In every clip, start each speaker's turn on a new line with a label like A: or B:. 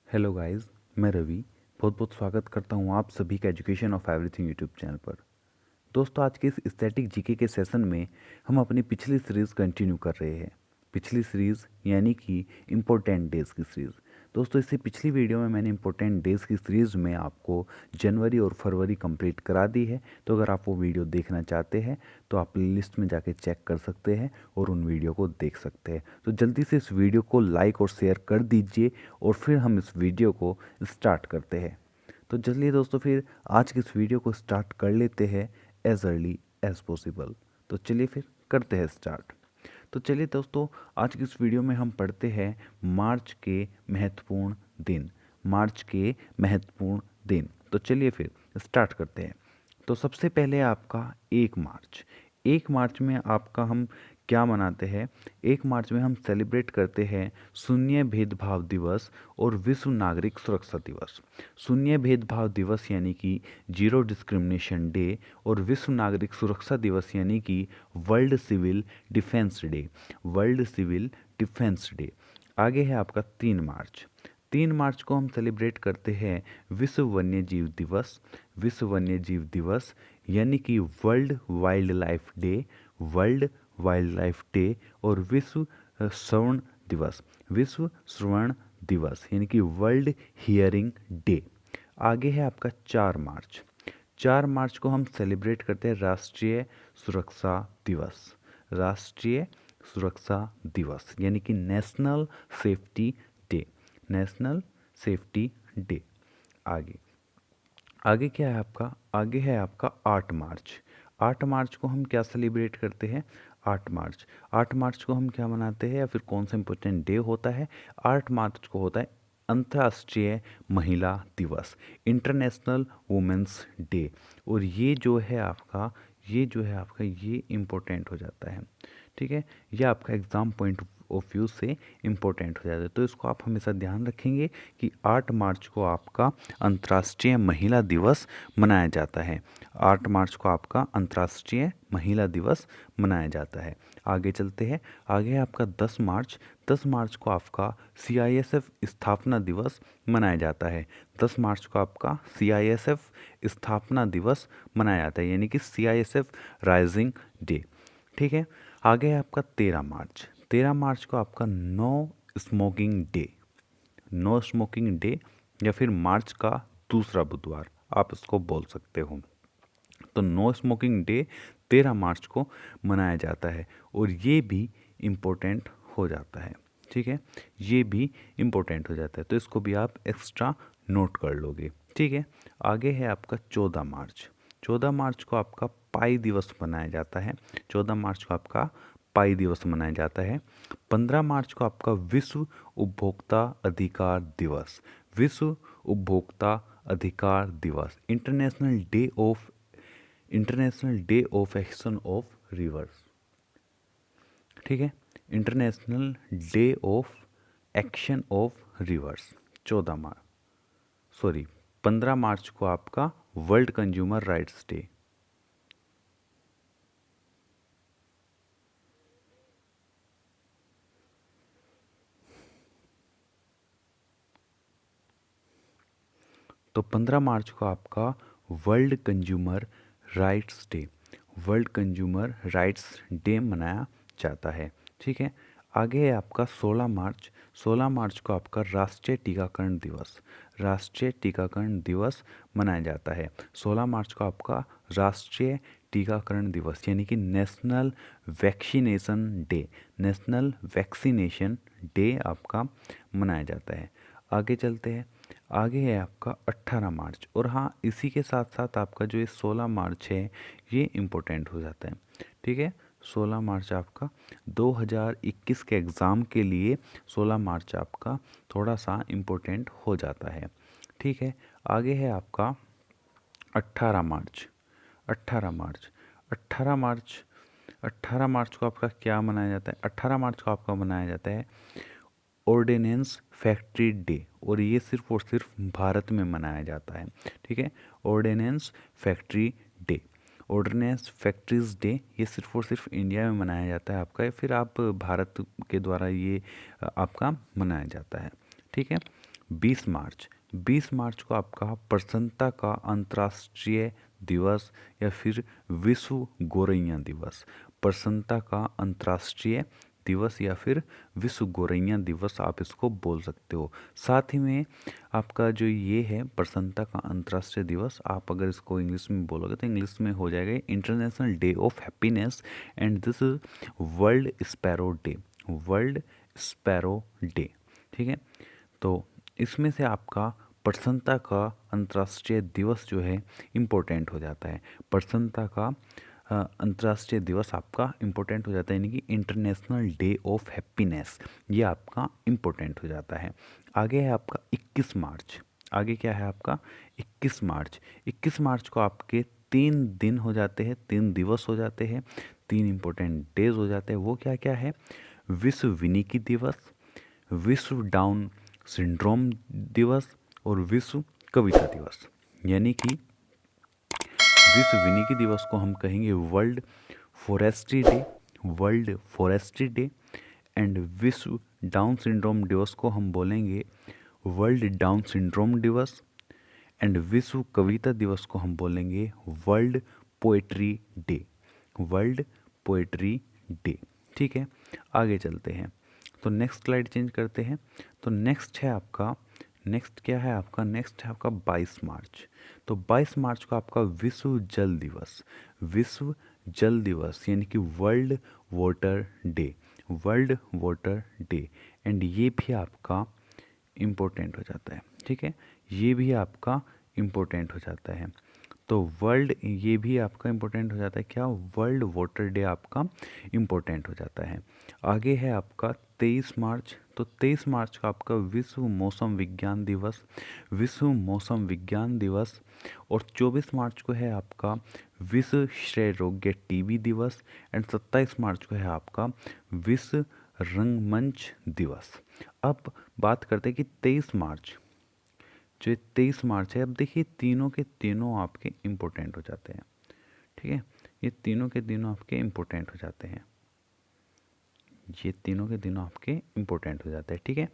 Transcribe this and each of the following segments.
A: Hello guys, मैं रवि बहुत बहुत स्वागत करता हूं आप सभी का education of everything YouTube channel पर। दोस्तों, आज के इस स्टैटिक जीके के सेशन में हम अपनी पिछली सीरीज़ कंटिन्यू कर रहे हैं। पिछली सीरीज़ यानी कि इम्पोर्टेंट डेज़ की सीरीज़। दोस्तों, इससे पिछली वीडियो में मैंने इम्पोर्टेंट डेज़ की सीरीज़ में आपको जनवरी और फरवरी कंप्लीट करा दी है। तो अगर आप वो वीडियो देखना चाहते हैं तो आप लिस्ट में जाके चेक कर सकते हैं और उन वीडियो को देख सकते हैं। तो जल्दी से इस वीडियो को लाइक और शेयर कर दीजिए और फिर हम इस वीडियो को स्टार्ट करते हैं। तो चलिए दोस्तों, फिर आज की इस वीडियो को स्टार्ट कर लेते हैं एज अर्ली एज पॉसिबल। तो चलिए फिर करते हैं स्टार्ट। तो चलिए दोस्तों, आज की इस वीडियो में हम पढ़ते हैं मार्च के महत्वपूर्ण दिन। मार्च के महत्वपूर्ण दिन। तो चलिए फिर स्टार्ट करते हैं। तो सबसे पहले आपका 1 मार्च। 1 मार्च में आपका हम क्या मनाते हैं? 1 मार्च में हम सेलिब्रेट करते हैं शून्य भेदभाव दिवस और विश्व नागरिक सुरक्षा दिवस। शून्य भेदभाव दिवस यानी कि जीरो डिस्क्रिमिनेशन डे और विश्व नागरिक सुरक्षा दिवस यानी कि world civil defence day. World civil defence day. आगे है आपका 3 मार्च। 3 मार्च को हम सेलिब्रेट करते हैं विश्व वन्य जीव दिवस। विश्व वन्य जीव दिवस यानी कि world wild life day. World wild life day और विश्व श्रवण दिवस। विश्व श्रवण दिवस यानी कि वर्ल्ड हियरिंग डे। आगे है आपका 4 मार्च। 4 मार्च को हम सेलिब्रेट करते हैं राष्ट्रीय सुरक्षा दिवस। राष्ट्रीय सुरक्षा दिवस यानी कि national safety day. National safety day. आगे आगे क्या है आपका? आगे है आपका 8 मार्च। 8 मार्च को हम क्या सेलिब्रेट करते हैं? 8 मार्च। 8 मार्च को हम क्या मनाते हैं या फिर कौन सा इंपॉर्टेंट डे होता है? 8 मार्च को होता है अंतर्राष्ट्रीय महिला दिवस। International women's day. और ये इम्पोर्टेंट हो जाता है। ठीक है, ये आपका एग्ज़ाम पॉइंट ऑफ व्यू से इम्पोर्टेंट हो जाता है। तो इसको आप हमेशा ध्यान रखेंगे कि 8 मार्च को आपका अंतर्राष्ट्रीय महिला दिवस मनाया जाता है। 8 मार्च को आपका अंतर्राष्ट्रीय महिला दिवस मनाया जाता है। आगे चलते हैं। आगे है आपका 10 मार्च। 10 मार्च को आपका CISF स्थापना दिवस मनाया जाता है। 10 मार्च को आपका CISF स्थापना दिवस मनाया जाता है यानी कि CISF राइजिंग डे। ठीक है। आगे है आपका 13 मार्च। 13 मार्च को आपका no smoking day. No smoking day या फिर मार्च का दूसरा बुधवार आप इसको बोल सकते हो। तो नो स्मोकिंग डे 13 मार्च को मनाया जाता है और ये भी इम्पोर्टेंट हो जाता है। ठीक है, ये भी इम्पोर्टेंट हो जाता है। तो इसको भी आप एक्स्ट्रा नोट कर लोगे। ठीक है। आगे है आपका 14 मार्च। 14 मार्च को आपका पाई दिवस मनाया जाता है। 14 मार्च को आपका पाई दिवस मनाया जाता है। 15 मार्च को आपका विश्व उपभोक्ता अधिकार दिवस। विश्व उपभोक्ता अधिकार दिवस। International day of action of reverse. ठीक है, international day of action of reverse. 15 मार्च को आपका वर्ल्ड कंज्यूमर राइट्स डे। तो 15 मार्च को आपका world consumer rights day. World consumer rights day मनाया जाता है। ठीक है। आगे है आपका 16 मार्च। 16 मार्च को आपका राष्ट्रीय टीकाकरण दिवस। राष्ट्रीय टीकाकरण दिवस मनाया जाता है। 16 मार्च को आपका राष्ट्रीय टीकाकरण दिवस यानी कि national vaccination day. National vaccination day आपका मनाया जाता है। आगे चलते हैं। आगे है आपका 18 मार्च। और हाँ, इसी के साथ साथ आपका जो ये 16 मार्च है ये इम्पोर्टेंट हो जाता है। ठीक है, 16 मार्च आपका 2021 के एग्ज़ाम के लिए 16 मार्च आपका थोड़ा सा इम्पोर्टेंट हो जाता है। ठीक है। आगे है आपका 18 मार्च। 18 मार्च। 18 मार्च। 18 मार्च को आपका क्या मनाया जाता है? 18 मार्च को आपका मनाया जाता है ऑर्डिनेंस फैक्ट्री डे। और ये सिर्फ और सिर्फ भारत में मनाया जाता है। ठीक है, ordnance factory day. Ordnance factories day ये सिर्फ और सिर्फ इंडिया में मनाया जाता है आपका, या फिर आप भारत के द्वारा ये आपका मनाया जाता है। ठीक है। 20 मार्च को आपका प्रसन्नता का अंतर्राष्ट्रीय दिवस या फिर विश्व गोरैया दिवस, प्रसन्नता का अंतर्राष्ट्रीय दिवस या फिर विश्व गोरैया दिवस आप इसको बोल सकते हो। साथ ही में आपका जो ये है प्रसन्नता का अंतर्राष्ट्रीय दिवस, आप अगर इसको इंग्लिश में बोलोगे तो इंग्लिश में हो जाएगा international day of happiness and this is world sparrow day, world sparrow day. ठीक है, तो इसमें से आपका प्रसन्नता का अंतर्राष्ट्रीय दिवस जो है इम्पोर्टेंट हो जाता है। प्रसन्नता का अंतर्राष्ट्रीय दिवस आपका इम्पोर्टेंट हो जाता है, यानी कि इंटरनेशनल डे ऑफ हैप्पीनेस, ये आपका इम्पोर्टेंट हो जाता है। आगे है आपका 21 मार्च। आगे क्या है आपका 21 मार्च। 21 मार्च को आपके 3 दिन हो जाते हैं, 3 दिवस हो जाते हैं, 3 इम्पोर्टेंट डेज हो जाते हैं। वो क्या क्या है? विश्व विनिकी दिवस, विश्व डाउन सिंड्रोम दिवस और विश्व कविता दिवस। यानी कि विश्व विनिकी दिवस को हम कहेंगे world forestry day, world forestry day, and विश्व डाउन सिंड्रोम दिवस को हम बोलेंगे वर्ल्ड डाउन सिंड्रोम दिवस, एंड विश्व कविता दिवस को हम बोलेंगे world poetry day, world poetry day. ठीक है, आगे चलते हैं। तो नेक्स्ट स्लाइड चेंज करते हैं। तो नेक्स्ट है आपका, नेक्स्ट क्या है आपका? नेक्स्ट है आपका 22 मार्च। तो 22 मार्च को आपका विश्व जल दिवस, विश्व जल दिवस यानी कि world water day, world water day, and ये भी आपका इम्पोर्टेंट हो जाता है। ठीक है, ये भी आपका इम्पोर्टेंट हो जाता है। तो वर्ल्ड, ये भी आपका इम्पोर्टेंट हो जाता है। क्या? वर्ल्ड वाटर डे आपका इम्पोर्टेंट हो जाता है। आगे है आपका 23 मार्च। तो 23 मार्च का आपका विश्व मौसम विज्ञान दिवस, विश्व मौसम विज्ञान दिवस, और 24 मार्च को है आपका विश्व क्षय रोग टीबी दिवस, एंड 27 मार्च को है आपका विश्व रंगमंच दिवस। अब बात करते हैं कि 23 मार्च, जो 23 मार्च है, अब देखिए तीनों के तीनों आपके इम्पोर्टेंट हो जाते हैं। ठीक है, ये तीनों के तीनों आपके इम्पोर्टेंट हो जाते हैं, ये तीनों के तीनों आपके इम्पोर्टेंट हो जाते हैं। ठीक है,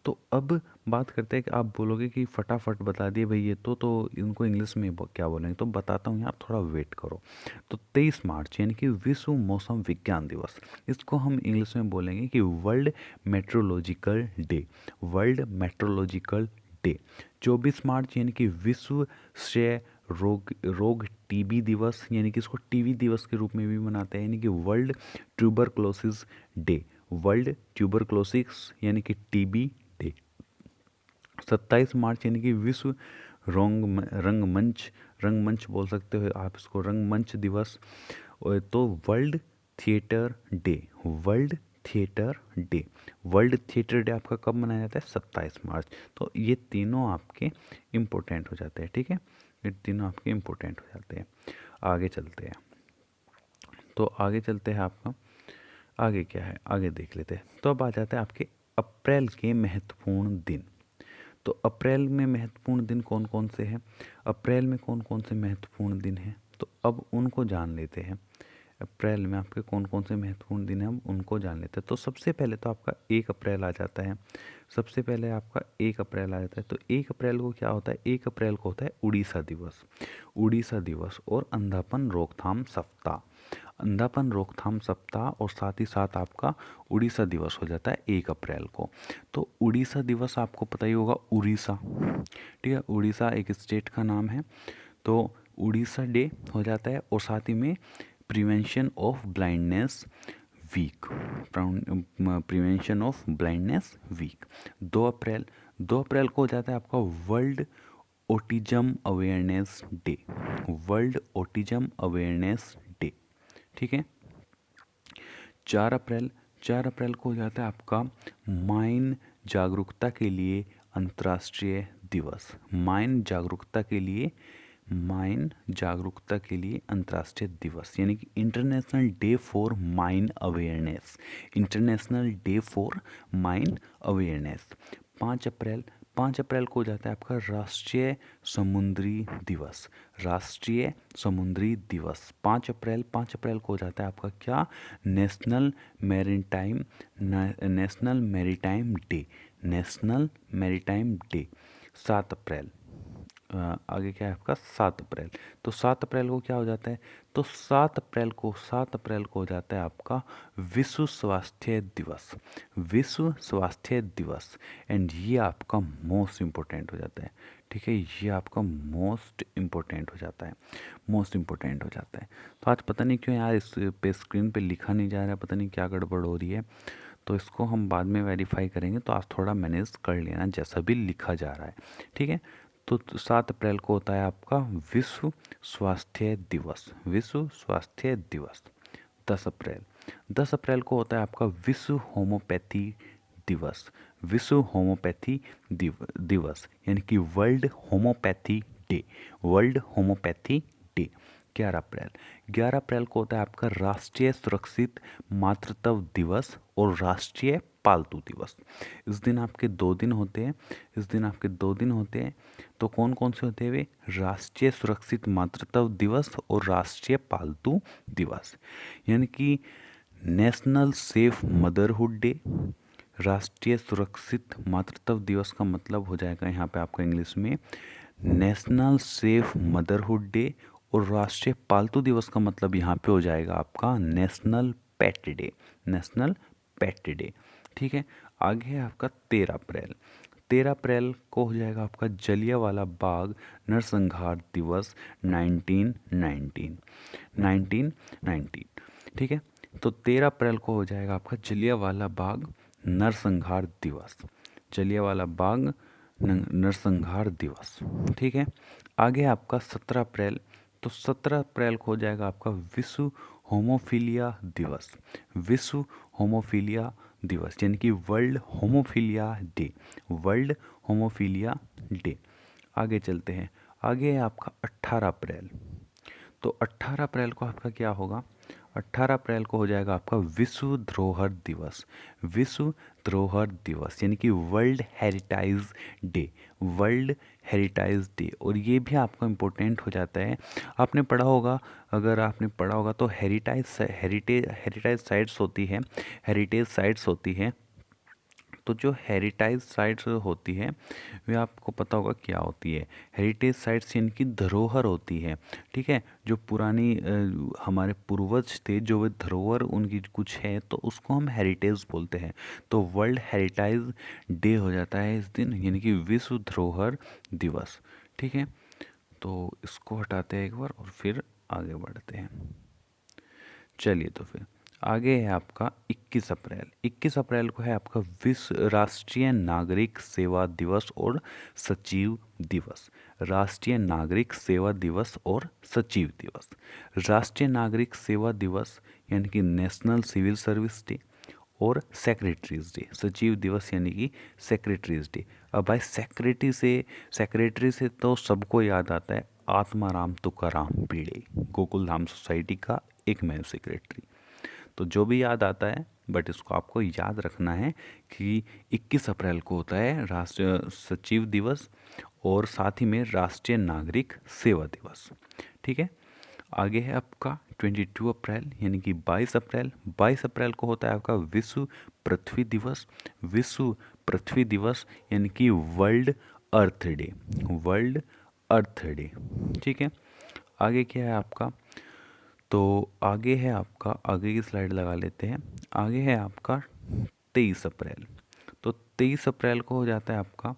A: तो अब बात करते हैं कि आप बोलोगे कि फटाफट बता दिए भाई ये तो इनको इंग्लिश में क्या बोलेंगे, तो बताता हूँ, आप थोड़ा वेट करो। तो 23 मार्च यानी कि विश्व मौसम विज्ञान दिवस, इसको हम इंग्लिश में बोलेंगे कि world meteorological day, world meteorological day. 24 मार्च यानी कि विश्व क्षय रोग टीबी दिवस, यानी कि इसको टीबी दिवस के रूप में भी मनाते हैं, यानी कि world tuberculosis day, world tuberculosis यानी कि टीबी डे। 27 मार्च यानी कि विश्व रंगमंच बोल सकते हो आप इसको, रंगमंच दिवस। तो world theatre day, world theatre day, world theatre day आपका कब मनाया जाता है? 27 मार्च। तो ये तीनों आपके इम्पोर्टेंट हो जाते हैं। ठीक है, ये तीनों आपके इम्पोर्टेंट हो जाते हैं। आगे चलते हैं। तो आगे चलते हैं, आपका आगे क्या है आगे देख लेते हैं। तो अब आ जाता है आपके अप्रैल के महत्वपूर्ण दिन। तो अप्रैल में महत्वपूर्ण दिन कौन कौन से हैं? अप्रैल में कौन कौन से महत्वपूर्ण दिन हैं, तो अब उनको जान लेते हैं। अप्रैल में आपके कौन कौन से महत्वपूर्ण दिन हैं, हम उनको जान लेते हैं। तो सबसे पहले तो आपका 1 अप्रैल आ जाता है। सबसे पहले आपका 1 अप्रैल आ जाता है। तो 1 अप्रैल को क्या होता है? 1 अप्रैल को होता है उड़ीसा दिवस, उड़ीसा दिवस और अंधापन रोकथाम सप्ताह, अंधापन रोकथाम सप्ताह, और साथ ही साथ आपका उड़ीसा दिवस हो जाता है 1 अप्रैल को। तो उड़ीसा दिवस आपको पता ही होगा, उड़ीसा, ठीक है, उड़ीसा एक स्टेट का नाम है। तो उड़ीसा डे हो जाता है, और साथ ही में prevention of blindness week, prevention of blindness week. 2 अप्रैल को हो जाता है आपका world autism awareness day, world autism awareness day. ठीक है, 4 अप्रैल को हो जाता है आपका माइन जागरूकता के लिए अंतर्राष्ट्रीय दिवस, माइन जागरूकता के लिए, माइन जागरूकता के लिए अंतर्राष्ट्रीय दिवस, यानी कि international day for mine awareness, international day for mine awareness. 5 अप्रैल को हो जाता है आपका राष्ट्रीय समुद्री दिवस, राष्ट्रीय समुद्री दिवस। 5 अप्रैल को हो जाता है आपका क्या? National maritime day, national maritime day 7 अप्रैल। आगे क्या है आपका 7 अप्रैल। तो 7 अप्रैल को क्या हो जाता है, तो 7 अप्रैल को हो जाता है आपका विश्व स्वास्थ्य दिवस। विश्व स्वास्थ्य दिवस। एंड ये आपका मोस्ट इम्पोर्टेंट हो जाता है। ठीक है, ये आपका मोस्ट इम्पोर्टेंट हो जाता है, मोस्ट इम्पोर्टेंट हो जाता है। तो आज पता नहीं क्यों यार इस पे स्क्रीन पे लिखा नहीं जा रहा है, पता नहीं क्या गड़बड़ हो रही है, तो इसको हम बाद में वेरीफाई करेंगे। तो आज थोड़ा मैनेज कर लेना जैसा भी लिखा जा रहा है। ठीक है, तो 7 अप्रैल को होता है आपका विश्व स्वास्थ्य दिवस। विश्व स्वास्थ्य दिवस। 10 अप्रैल को होता है आपका विश्व होम्योपैथी दिवस। विश्व होम्योपैथी दिवस यानी कि world homeopathy day. World homeopathy day 11 अप्रैल को होता है आपका राष्ट्रीय सुरक्षित मातृत्व दिवस और राष्ट्रीय पालतू दिवस। इस दिन आपके 2 दिन होते हैं। इस दिन आपके 2 दिन होते हैं। तो कौन कौन से होते हैं वे, राष्ट्रीय सुरक्षित मातृत्व दिवस और राष्ट्रीय पालतू दिवस। यानी कि नेशनल सेफ मदरहुड डे। राष्ट्रीय सुरक्षित मातृत्व दिवस का मतलब हो जाएगा यहाँ पे आपका इंग्लिश में नेशनल सेफ मदरहुड डे, और राष्ट्रीय पालतू दिवस का मतलब यहाँ पे हो जाएगा आपका नेशनल पेट डे। नेशनल पेट डे। ठीक है, आगे है आपका 13 अप्रैल। 13 अप्रैल को हो जाएगा आपका जलियांवाला बाग नरसंहार दिवस 1919। ठीक है, तो 13 अप्रैल को हो जाएगा आपका जलियांवाला बाग नरसंहार दिवस। जलियांवाला बाग नरसंहार दिवस। ठीक है, आगे आपका 17 अप्रैल। तो 17 अप्रैल को हो जाएगा आपका विश्व होमोफिलिया दिवस। विश्व होमोफिलिया दिवस यानी कि world haemophilia day. World haemophilia day. आगे चलते हैं, आगे है आपका 18 अप्रैल। तो 18 अप्रैल को आपका क्या होगा, 18 अप्रैल को हो जाएगा आपका विश्व धरोहर दिवस। विश्व धरोहर दिवस यानी कि world heritage day. World heritage day. और ये भी आपका इम्पोर्टेंट हो जाता है। आपने पढ़ा होगा, अगर आपने पढ़ा होगा तो हेरिटेज साइट्स होती है, हेरिटेज साइट्स होती है। तो जो हेरिटेज साइट्स होती है वे आपको पता होगा क्या होती है। हेरिटेज साइट्स यानी कि धरोहर होती है। ठीक है, जो पुरानी हमारे पूर्वज थे, जो वे धरोहर उनकी कुछ है, तो उसको हम हेरिटेज बोलते हैं। तो वर्ल्ड हेरिटेज डे हो जाता है इस दिन, यानी कि विश्व धरोहर दिवस। ठीक है, तो इसको हटाते हैं एक बार और फिर आगे बढ़ते हैं। चलिए, तो फिर आगे है आपका 21 अप्रैल। 21 अप्रैल को है आपका विश्व राष्ट्रीय नागरिक सेवा दिवस और सचिव दिवस। राष्ट्रीय नागरिक सेवा दिवस और सचिव दिवस। राष्ट्रीय नागरिक सेवा दिवस यानी कि नेशनल सिविल सर्विस डे, और सेक्रेटरीज डे। सचिव दिवस यानी कि सेक्रेटरीज डे। अब भाई सेक्रेटरी से तो सबको याद आता है आत्माराम तुकाराम भिड़े, गोकुल धाम सोसाइटी का एकमेव सेक्रेटरी। तो जो भी याद आता है, बट इसको आपको याद रखना है कि 21 अप्रैल को होता है राष्ट्रीय सचिव दिवस और साथ ही में राष्ट्रीय नागरिक सेवा दिवस। ठीक है, आगे है आपका 22 अप्रैल यानी कि 22 अप्रैल। 22 अप्रैल को होता है आपका विश्व पृथ्वी दिवस। विश्व पृथ्वी दिवस यानी कि वर्ल्ड अर्थ डे। वर्ल्ड अर्थ डे। ठीक है, आगे क्या है आपका, तो आगे है आपका, आगे की स्लाइड लगा लेते हैं। आगे है आपका 23 अप्रैल। तो 23 अप्रैल को हो जाता है आपका,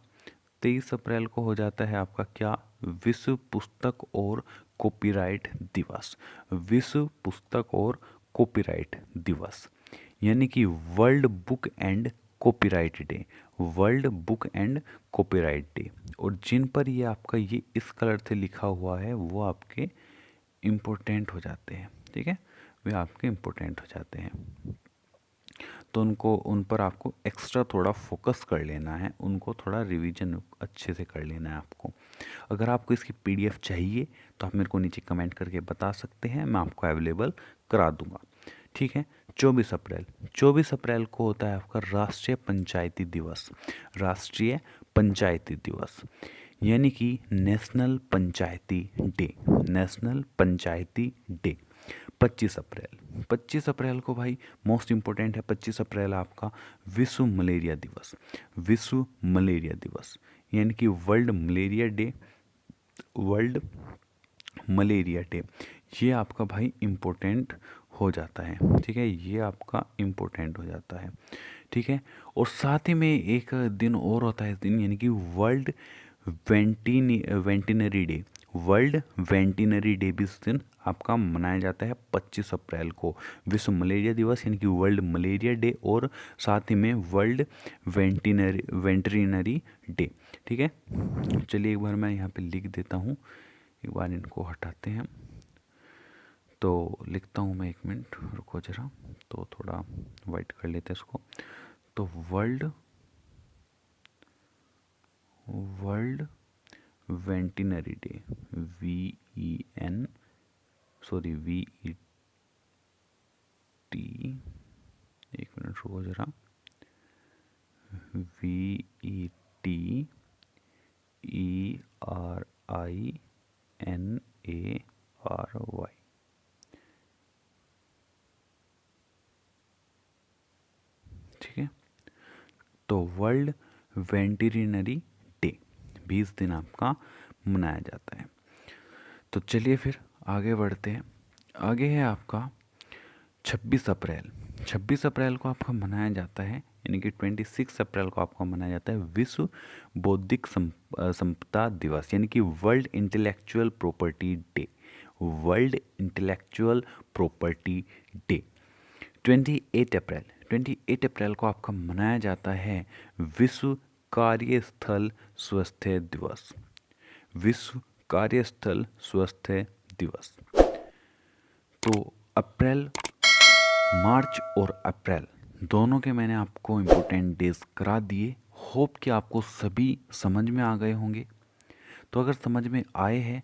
A: 23 अप्रैल को हो जाता है आपका क्या, विश्व पुस्तक और कॉपीराइट दिवस। विश्व पुस्तक और कॉपीराइट दिवस यानी कि world book and copyright day. World book and copyright day. और जिन पर ये आपका ये इस कलर से लिखा हुआ है वो आपके इम्पोर्टेंट हो जाते हैं। ठीक है, वे आपके इम्पोर्टेंट हो जाते हैं, तो उन पर आपको एक्स्ट्रा थोड़ा फोकस कर लेना है, उनको थोड़ा रिवीजन अच्छे से कर लेना है आपको। अगर आपको इसकी पीडीएफ चाहिए तो आप मेरे को नीचे कमेंट करके बता सकते हैं, मैं आपको अवेलेबल करा दूंगा। ठीक है, 24 अप्रैल। 24 अप्रैल को होता है आपका राष्ट्रीय पंचायती दिवस। राष्ट्रीय पंचायती दिवस यानी कि नेशनल पंचायती डे। नेशनल पंचायती डे। 25 अप्रैल। 25 अप्रैल को भाई मोस्ट इम्पोर्टेंट है, 25 अप्रैल आपका विश्व मलेरिया दिवस। विश्व मलेरिया दिवस यानी कि world malaria day, world malaria day, ये आपका भाई इम्पोर्टेंट हो जाता है। ठीक है, ये आपका इम्पोर्टेंट हो जाता है। ठीक है, और साथ ही में एक दिन और होता है इस दिन, यानी कि वर्ल्ड वेंटिनरी डे। वर्ल्ड वेंटिनरी डे भी इस दिन आपका मनाया जाता है 25 अप्रैल को। विश्व मलेरिया दिवस यानी कि वर्ल्ड मलेरिया डे और साथ ही में वर्ल्ड वेंटिनरी डे। ठीक है, चलिए एक बार मैं यहाँ पे लिख देता हूँ, एक बार इनको हटाते हैं। तो लिखता हूँ मैं, एक मिनट रुको जरा, तो थोड़ा वाइट कर लेते हैं इसको। तो वर्ल्ड वेंटिनरी डे, VET, एक मिनट रुको जरा, VETERINARY। ठीक है, तो वर्ल्ड वेंटिनरी डे भी इस दिन आपका मनाया जाता है। तो चलिए फिर आगे बढ़ते हैं। आगे है आपका 26 अप्रैल। 26 अप्रैल को आपका मनाया जाता है, यानी कि 26 अप्रैल को आपका मनाया जाता है विश्व बौद्धिक संपदा दिवस, यानी कि world intellectual property day. World intellectual property day 28 अप्रैल को आपका मनाया जाता है विश्व कार्यस्थल स्वास्थ्य दिवस। विश्व कार्यस्थल स्वास्थ्य दिवस। तो अप्रैल, मार्च और अप्रैल दोनों के मैंने आपको इम्पोर्टेंट डेज करा दिए। होप कि आपको सभी समझ में आ गए होंगे। तो अगर समझ में आए हैं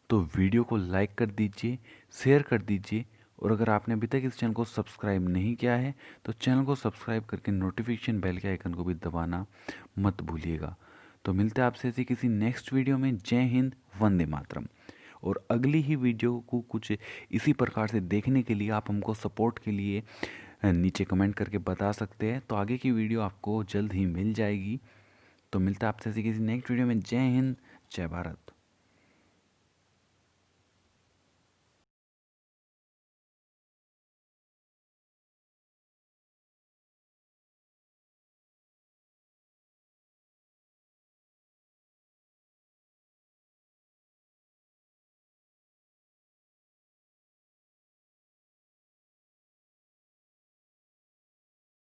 A: तो वीडियो को लाइक कर दीजिए, शेयर कर दीजिए, और अगर आपने अभी तक इस चैनल को सब्सक्राइब नहीं किया है तो चैनल को सब्सक्राइब करके नोटिफिकेशन बेल के आइकन को भी दबाना मत भूलिएगा। तो मिलते हैं आपसे ऐसे किसी नेक्स्ट वीडियो में। जय हिंद, वंदे मातरम। और अगली ही वीडियो को कुछ इसी प्रकार से देखने के लिए आप हमको सपोर्ट के लिए नीचे कमेंट करके बता सकते हैं। तो आगे की वीडियो आपको जल्द ही मिल जाएगी। तो मिलता है आपसे ऐसे किसी नेक्स्ट वीडियो में। जय हिंद, जय भारत।